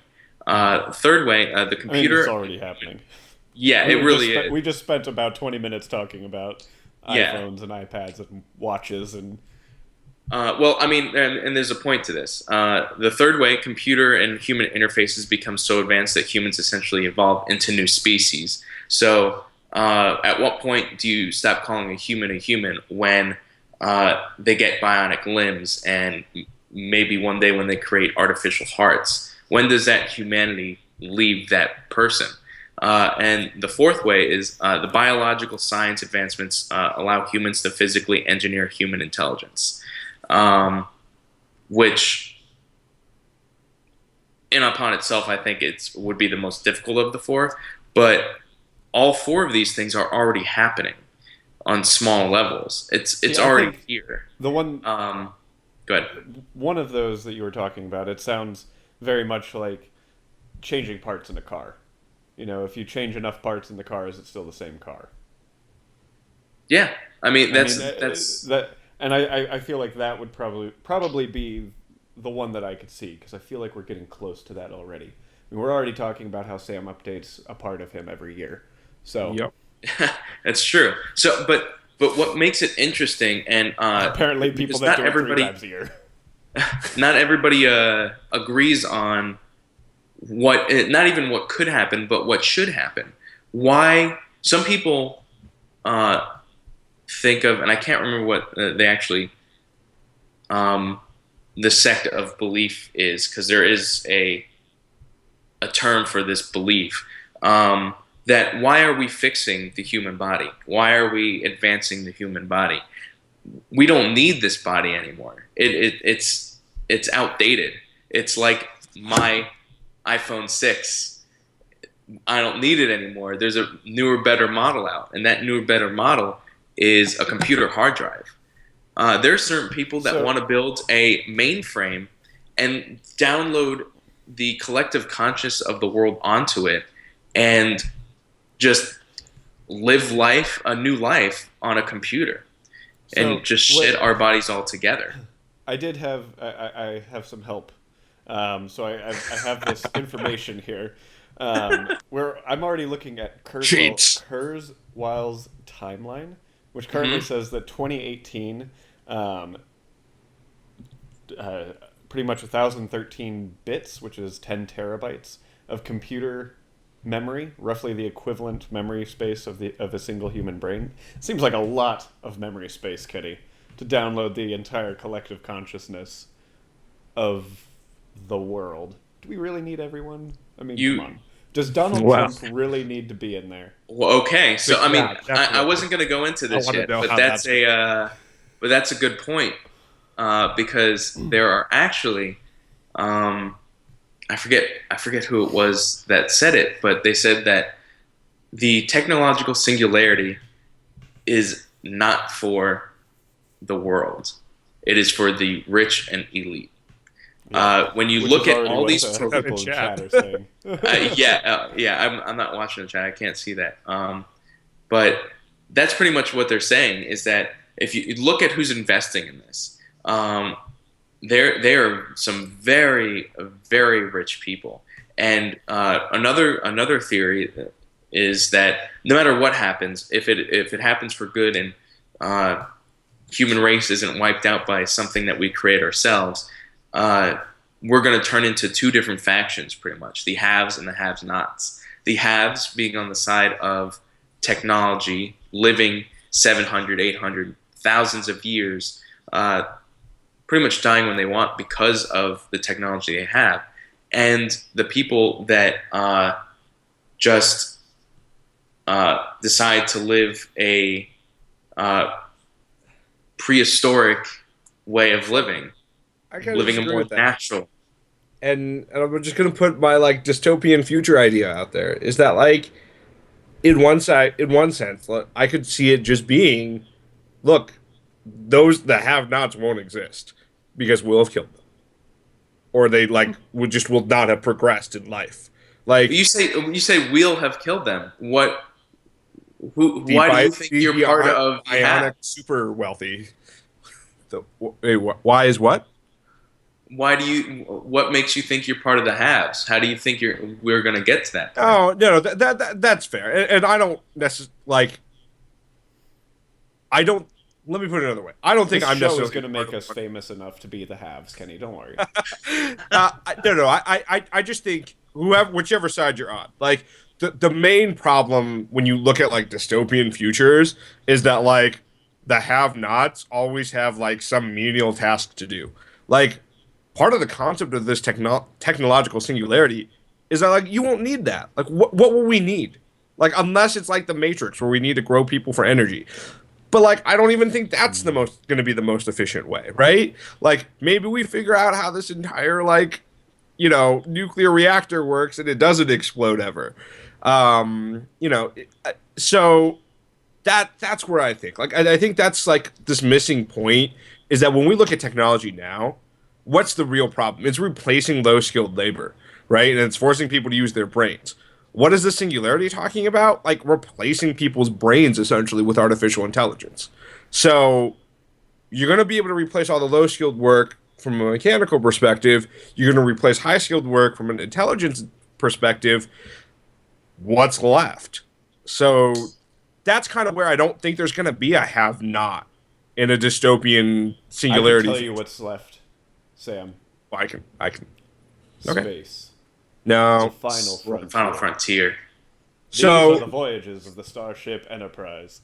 Third way, the computer. it's already happening. Yeah, it really is. We just spent about 20 minutes talking about iPhones and iPads and watches and. Well, I mean, and there's a point to this. The third way, computer and human interfaces become so advanced that humans essentially evolve into new species. So, at what point do you stop calling a human when they get bionic limbs and maybe one day when they create artificial hearts? When does that humanity leave that person? And the fourth way is the biological science advancements allow humans to physically engineer human intelligence. Which, in upon itself, I think would be the most difficult of the 4. But all 4 of these things are already happening on small levels. It's already here. The one, go ahead. One of those that you were talking about, it sounds very much like changing parts in a car. You know, if you change enough parts in the car, is it still the same car? Yeah, I mean that's that. And I feel like that would probably be the one that I could see, because I feel like we're getting close to that already. I mean, we're already talking about how Sam updates a part of him every year. So Yep. That's true. So, but what makes it interesting, and apparently people that do it 3 times a year. Not everybody agrees on not even what could happen, but what should happen. Why some people think of, and I can't remember what they actually, the sect of belief is, because there is a term for this belief, that why are we fixing the human body? Why are we advancing the human body? We don't need this body anymore. It's outdated. It's like my iPhone 6. I don't need it anymore. There's a newer, better model out, and that newer, better model is a computer hard drive. There are certain people that want to build a mainframe and download the collective conscious of the world onto it and just live a new life on a computer and just shed our bodies all together. I did have I have some help. So I have this information here, where I'm already looking at Cheats. Kurzweil's timeline, which currently Hmm. says that 2018, um, uh, pretty much 1,013 bits, which is 10 terabytes of computer memory, roughly the equivalent memory space of a single human brain. Seems like a lot of memory space, Kitty, to download the entire collective consciousness of the world. Do we really need everyone? I mean, come You on. Does Donald Well, Trump really need to be in there? well, okay. So I mean, yeah, I definitely. wasn't going to go into I this want to yet, know but how that's. that's a good point because there are actually um, I forget who it was that said it, but they said that the technological singularity is not for the world. It is for the rich and elite. Yeah. When you Which is look at already all what these, In people in chat. chat are saying. yeah, I'm not watching the chat. I can't see that. But that's pretty much what they're saying is that if you look at who's investing in this, there are some very very rich people, and another theory is that no matter what happens, if it happens for good and human race isn't wiped out by something that we create ourselves, uh, we're going to turn into two different factions, pretty much the haves and the have-nots. The haves being on the side of technology, living 700, 800, thousands of years, pretty much dying when they want because of the technology they have. And the people that just decide to live a uh, prehistoric way of living, I kind of living a disagree more with that. natural. And I'm just gonna put my like dystopian future idea out there. Is that like in one sense, look, I could see it just being, look, those the have-nots won't exist because we'll have killed them, or they like would just will not have progressed in life. Like You say we'll have killed them. What? Who? the Why do you think you're part of the bionic have? super wealthy. The, wait, why is what? Why do you? What makes you think you're part of the haves? How do you think we're going to get to that point? Oh no, that's fair, and I don't necessarily like. I don't. Let me put it another way. I don't think This I'm show is necessarily going to part make of us famous enough to be the haves, Kenny. Don't worry. no. I just think whoever, whichever side you're on, like the main problem when you look at like dystopian futures is that like the have-nots always have like some menial task to do. Like part of the concept of this technological singularity is that like you won't need that. Like what will we need? Like unless it's like the Matrix where we need to grow people for energy. But like I don't even think that's the most going to be the most efficient way, right? Like maybe we figure out how this entire like nuclear reactor works and it doesn't explode ever. So that's where I think. Like I think that's like this missing point is that when we look at technology now, what's the real problem? It's replacing low skilled labor, right? And it's forcing people to use their brains. What is the singularity talking about? Like replacing people's brains essentially with artificial intelligence. So you're going to be able to replace all the low skilled work from a mechanical perspective. You're going to replace high skilled work from an intelligence perspective. What's left? So that's kind of where I don't think there's going to be a have not in a dystopian I can singularity tell you future. what's left, Sam. I can. Okay. Space. The No. final The final frontier. frontier. These are the So, voyages of the Starship Enterprise.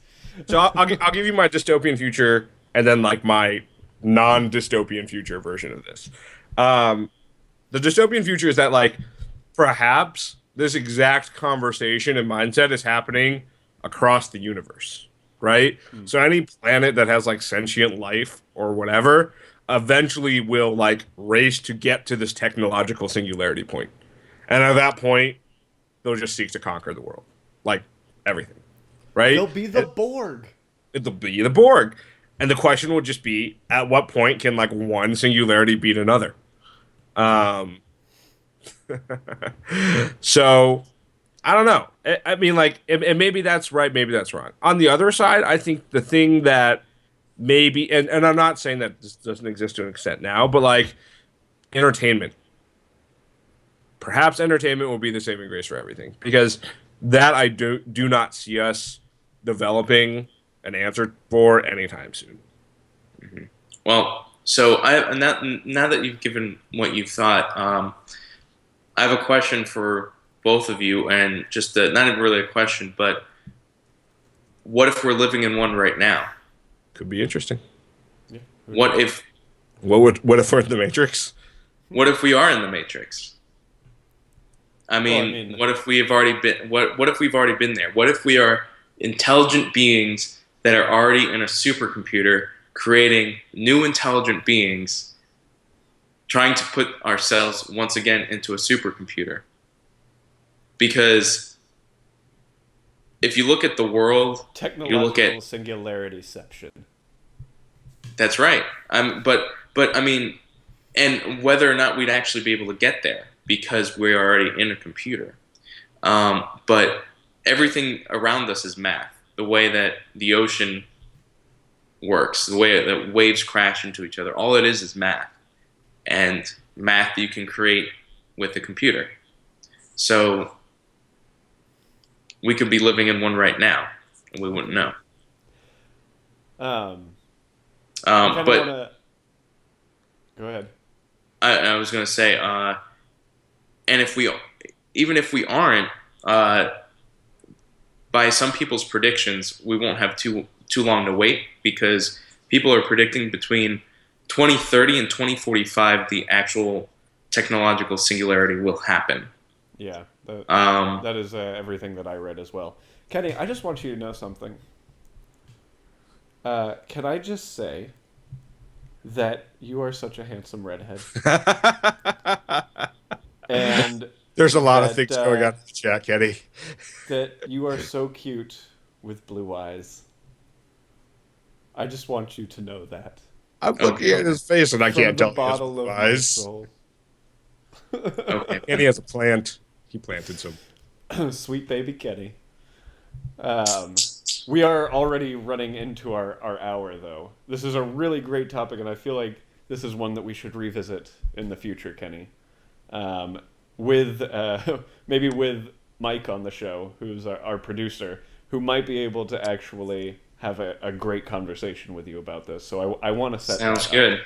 I'll give you my dystopian future and then like my non-dystopian future version of this. Um, the dystopian future is that like perhaps this exact conversation and mindset is happening across the universe, right? Hmm. So any planet that has like sentient life or whatever eventually will like race to get to this technological singularity point. And at that point, they'll just seek to conquer the world. Like everything, right? They'll be the Borg. It'll be the Borg. And the question will just be at what point can like one singularity beat another? Um, so I don't know. I mean, like, and maybe that's right, maybe that's wrong. On the other side, I think the thing that maybe, and I'm not saying that this doesn't exist to an extent now, but like entertainment. Perhaps entertainment will be the saving grace for everything because that I do not see us developing an answer for anytime soon. Well, so now that you've given what you've thought, I have a question for both of you, and just not even really a question, but what if we're living in one right now? Could be interesting. Yeah. What if What if we're in the Matrix? what if we are in the Matrix? I Well, mean, what if we have already been what if we've already been there? What if we are intelligent beings that are already in a supercomputer creating new intelligent beings trying to put ourselves once again into a supercomputer? Because if you look at the world, you look Technological at singularityception. that's right. But I mean, and whether or not we'd actually be able to get there because we're already in a computer. But everything around us is math. The way that the ocean works, the way that waves crash into each other, all it is math, and math you can create with a computer. So we could be living in one right now, and we wouldn't know. I kind of But want to go ahead. I was going to say, and even if we aren't, by some people's predictions, we won't have too long to wait because people are predicting between 2030 and 2045 the actual technological singularity will happen. Yeah, Um, that is everything that I read as well. Kenny, I just want you to know something. Can I just say that you are such a handsome redhead, and There's a lot of that, things going on in the chat, Kenny. that you are so cute with blue eyes. I just want you to know that I'm looking at his face and I from can't the tell he has bottom blue of my eyes. soul. okay. Kenny has a plant. He planted some. Sweet baby Kenny. We are already running into our hour, though. This is a really great topic, and I feel like this is one that we should revisit in the future, Kenny. With maybe with Mike on the show, who's our producer, who might be able to actually have a great conversation with you about this. So I want to set Sounds that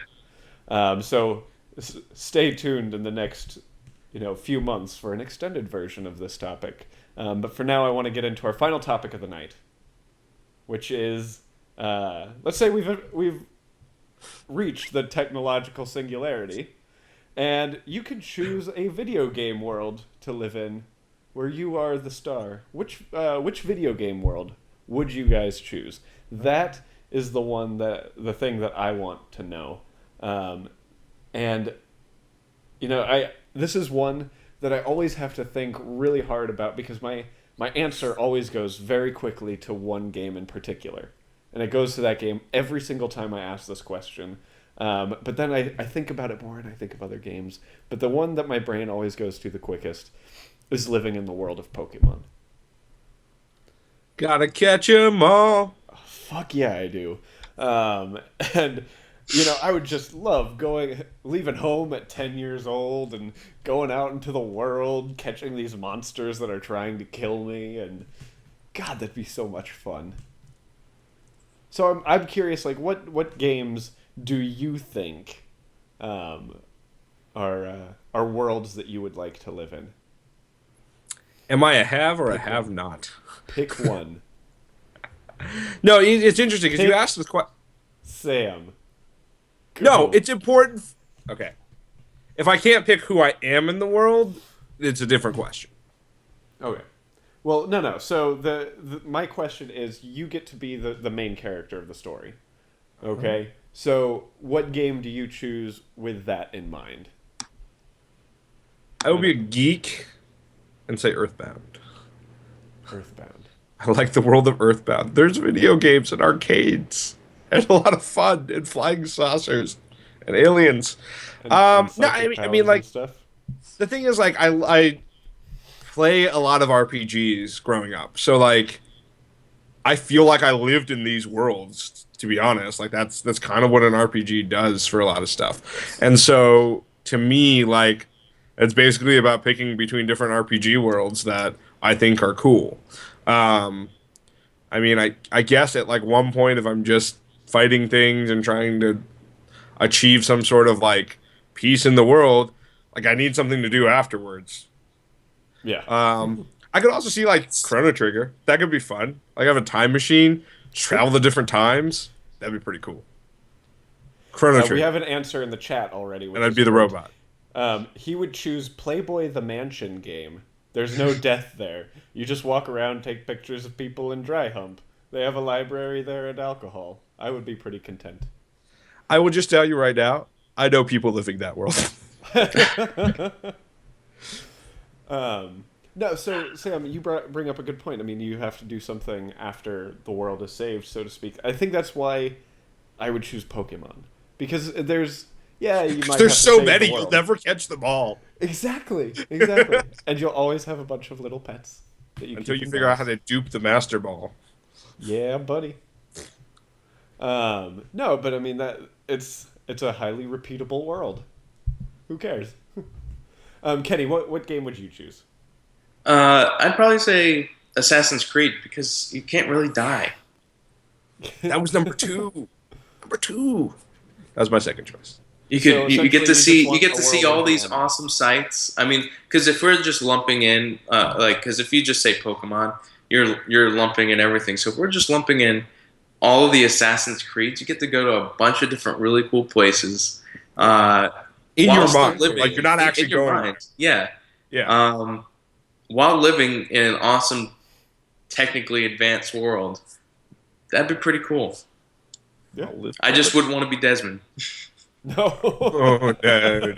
good. So stay tuned in the next few months for an extended version of this topic. But for now, I want to get into our final topic of the night, which is let's say we've reached the technological singularity, and you can choose a video game world to live in where you are the star. Which video game world would you guys choose? That is the thing that I want to know. And this is one that I always have to think really hard about because my answer always goes very quickly to one game in particular. And it goes to that game every single time I ask this question. But then I think about it more and I think of other games. But the one that my brain always goes to the quickest is living in the world of Pokemon. Gotta catch 'em all. Oh, fuck yeah, I do. And I would just love leaving home at 10 years old and going out into the world, catching these monsters that are trying to kill me, and God, that'd be so much fun. So I'm curious, like, what games do you think are worlds that you would like to live in? Am I a have or a have not? Pick one. No, it's interesting because you asked this question. Sam. No, Go. it's important. Okay. If I can't pick who I am in the world, it's a different question. Okay. Well, no. So my question is, you get to be the main character of the story. Okay. So what game do you choose with that in mind? I would be a geek and say Earthbound. Earthbound. I like the world of Earthbound. There's video games and arcades and a lot of fun and flying saucers and aliens. And No, psychic I mean, powers like and stuff. the thing is, like I play a lot of RPGs growing up, so like I feel like I lived in these worlds, to be honest. Like that's kind of what an RPG does for a lot of stuff. And so to me, like it's basically about picking between different RPG worlds that I think are cool. Um, I mean, I guess at like one point, if I'm just fighting things and trying to achieve some sort of like peace in the world, like I need something to do afterwards. Yeah. I could also see like Chrono Trigger. That could be fun. Like have a time machine, travel to different times. That'd be pretty cool. Chrono Trigger. We have an answer in the chat already. And I'd be the robot. He would choose Playboy the Mansion game. There's no death there. You just walk around, take pictures of people, and dry hump. They have a library there and alcohol. I would be pretty content. I will just tell you right now, I know people living that world. No, so Sam, you bring up a good point. I mean, you have to do something after the world is saved, so to speak. I think that's why I would choose Pokemon, because there's you might There's have to so save the many, you'll world. never catch them all. Exactly, and you'll always have a bunch of little pets that you Until keep you in figure out dolls. how to dupe the Master Ball. Yeah, buddy. No, but I mean that it's a highly repeatable world. Who cares? Kenny, what game would you choose? I'd probably say Assassin's Creed because you can't really die. That was number 2. Number 2. That was my second choice. You So could you get to essentially you see just want a world all with these animals. awesome sights. I mean, because if we're just lumping in because if you just say Pokemon, you're lumping in everything. So if we're just lumping in all of the Assassin's Creeds, you get to go to a bunch of different really cool places. In While your still mind. living Like you're not actually in your going. mind. Yeah. Yeah. While living in an awesome, technically advanced world, that'd be pretty cool. Yeah. I just wouldn't want to be Desmond. No. Oh, no.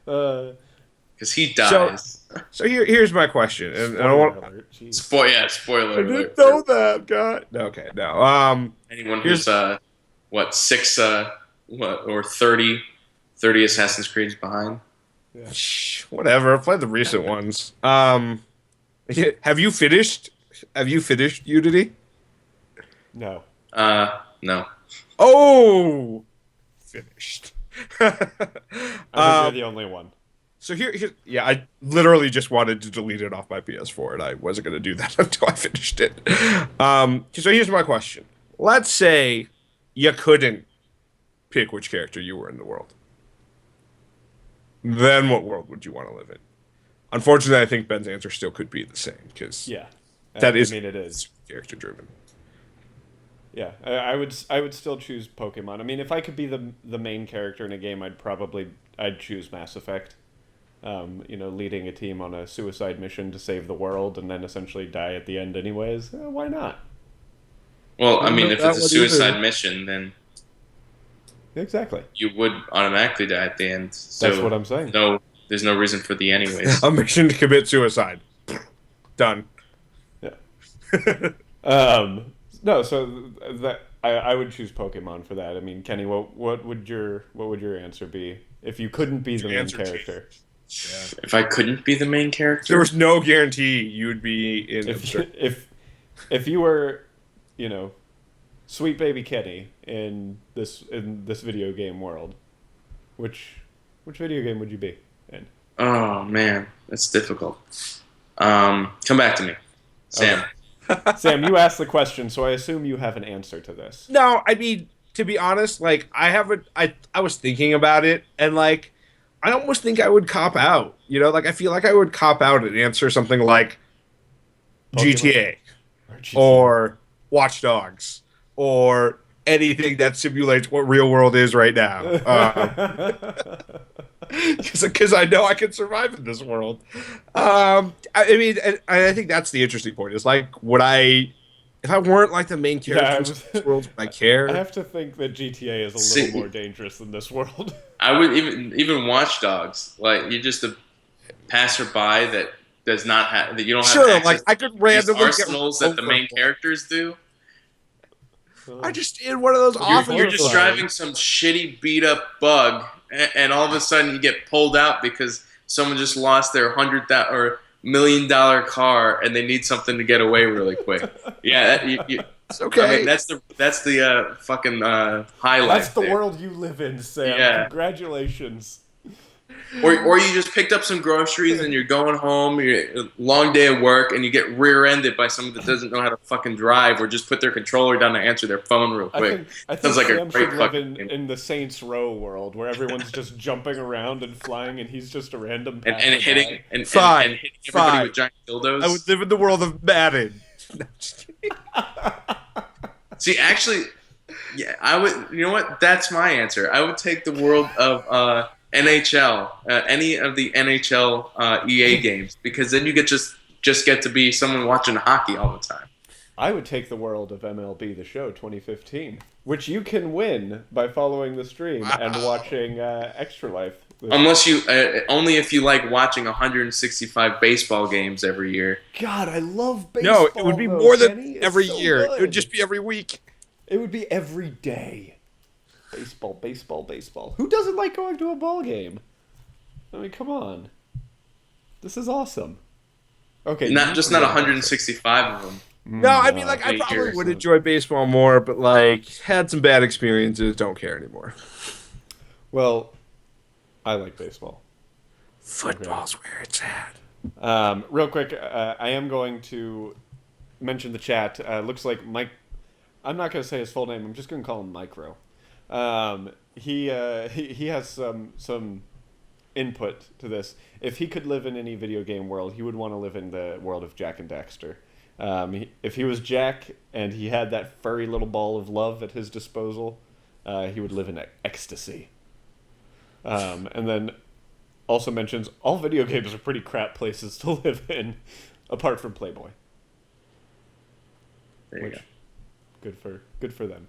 No. Because he dies. So here's my question, and I don't want. Spoiler I alert. didn't know that, God. No, okay, no. Anyone Here's- who's six or 30 Assassin's Creeds behind. Whatever. Play the recent ones. Have you finished? Have you finished Unity? No. No. Oh, finished. I think you're the only one. So yeah, I literally just wanted to delete it off my PS4, and I wasn't going to do that until I finished it. So here's my question. Let's say you couldn't pick which character you were in the world. Then what world would you want to live in? Unfortunately, I think Ben's answer still could be the same, because Yeah. that is I mean, it is. character driven. Yeah, I would still choose Pokemon. I mean, if I could be the main character in a game, I'd choose Mass Effect. Leading a team on a suicide mission to save the world and then essentially die at the end anyways. Why not? Well, I mean, know if that it's a one suicide either. mission, then Exactly. you would automatically die at the end. So That's what I'm saying. No, there's no reason for the anyways. A mission to commit suicide. Done. Yeah. No, so that I would choose Pokemon for that. I mean, Kenny, what would your answer be if you couldn't be the main answer character? If I couldn't be the main character, There was no guarantee you would be in. If you were, sweet baby Kenny in this video game world, which video game would you be in? oh man, that's difficult. Come back to me, Sam. Okay. Sam, you asked the question, so I assume you have an answer to this. No, I mean, to be honest, like I was thinking about it, and like I almost think I would cop out. Like I feel like I would cop out and answer something like GTA or Watch Dogs or anything that simulates what real world is right now. Because I know I can survive in this world. I mean, I think that's the interesting point. Is like, if I weren't like the main character in this world, would I care? I have to think that GTA is a See- little more dangerous than this world. I would even Watch Dogs. Like you're just a passerby that does not have that you don't have Sure, access like I could to these randomly arsenals get that the main characters do. I just did one of those awful. You're just driving some shitty beat up bug, and all of a sudden you get pulled out because someone just lost their $1 million car and they need something to get away really quick. Yeah, It's okay. I mean, that's the fucking highlight. That's the there. world you live in, Sam. Yeah. Congratulations. Or you just picked up some groceries and you're going home, you're a long day of work, and you get rear-ended by someone that doesn't know how to fucking drive or just put their controller down to answer their phone real quick. I think Sounds like a Sam great should live fucking game. in the Saints Row world where everyone's just jumping around and flying, and he's just a random and passerby. hitting and Fine, hitting everybody fine. with giant dildos. I would live in the world of Madden. No, just kidding. See, actually, yeah, I would. You know what? That's my answer. I would take the world of NHL, any of the NHL EA games, because then you get just get to be someone watching hockey all the time. I would take the world of MLB The Show 2015, which you can win by following the stream and watching Extra Life. Unless you, only if you like watching 165 baseball games every year. God, I love baseball. No, it would be though, more than Kenny. It's every so year. good. It would just be every week. It would be every day. Baseball, baseball, baseball. Who doesn't like going to a ball game? I mean, come on. This is awesome. Okay, Not 165 of them. No, I mean, like, I Eight probably years. would enjoy baseball more, but, like, had some bad experiences, don't care anymore. Well, I like baseball. Football's where it's at. Real quick, I am going to mention the chat. Looks like Mike. I'm not going to say his full name. I'm just going to call him Micro. He has some input to this. If he could live in any video game world, he would want to live in the world of Jack and Daxter. If he was Jack and he had that furry little ball of love at his disposal, he would live in ecstasy. And then also mentions all video games are pretty crap places to live in, apart from Playboy. There you go. Good for them.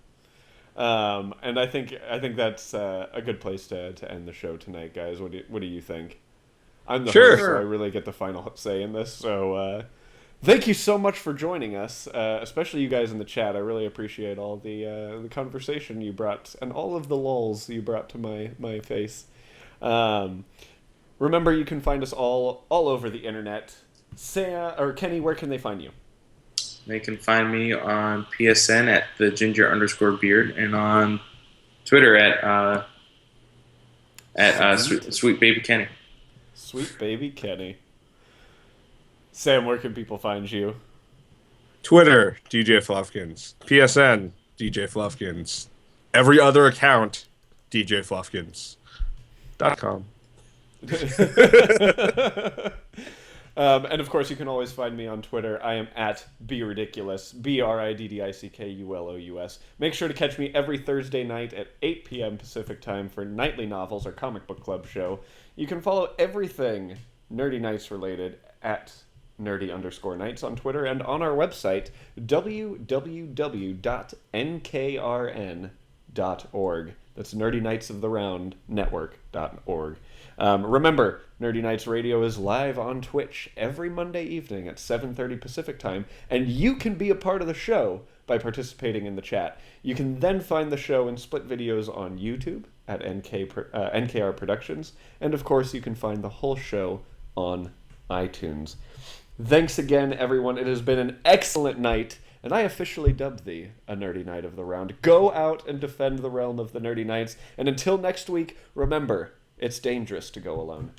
And I think that's a good place to end the show tonight, guys. What do you think? I'm the Sure. host, so I really get the final say in this. So thank you so much for joining us, especially you guys in the chat. I really appreciate all the conversation you brought and all of the lulls you brought to my face. Remember, you can find us all over the internet. Kenny, where can they find you? They can find me on PSN at the ginger_beard and on Twitter at sweet baby Kenny. Sweet baby Kenny. Sam, where can people find you? Twitter, DJ Fluffkins. PSN, DJ Fluffkins. Every other account, DJFluffkins.com. And of course, you can always find me on Twitter. I am at BRidiculous, BRIDDICKULOUS. Make sure to catch me every Thursday night at 8 p.m. Pacific time for Nightly Novels, our comic book club show. You can follow everything Nerdy Nights related at nerdy_nights on Twitter and on our website, www.nkrn.org. That's Nerdy Knights of the Round Network.org. Remember, Nerdy Nights Radio is live on Twitch every Monday evening at 7:30 Pacific time, and you can be a part of the show by participating in the chat. You can then find the show in split videos on YouTube at NKR Productions, and of course you can find the whole show on iTunes. Thanks again, everyone. It has been an excellent night, and I officially dubbed thee a Nerdy Knight of the Round. Go out and defend the realm of the Nerdy Knights, and until next week, remember, it's dangerous to go alone.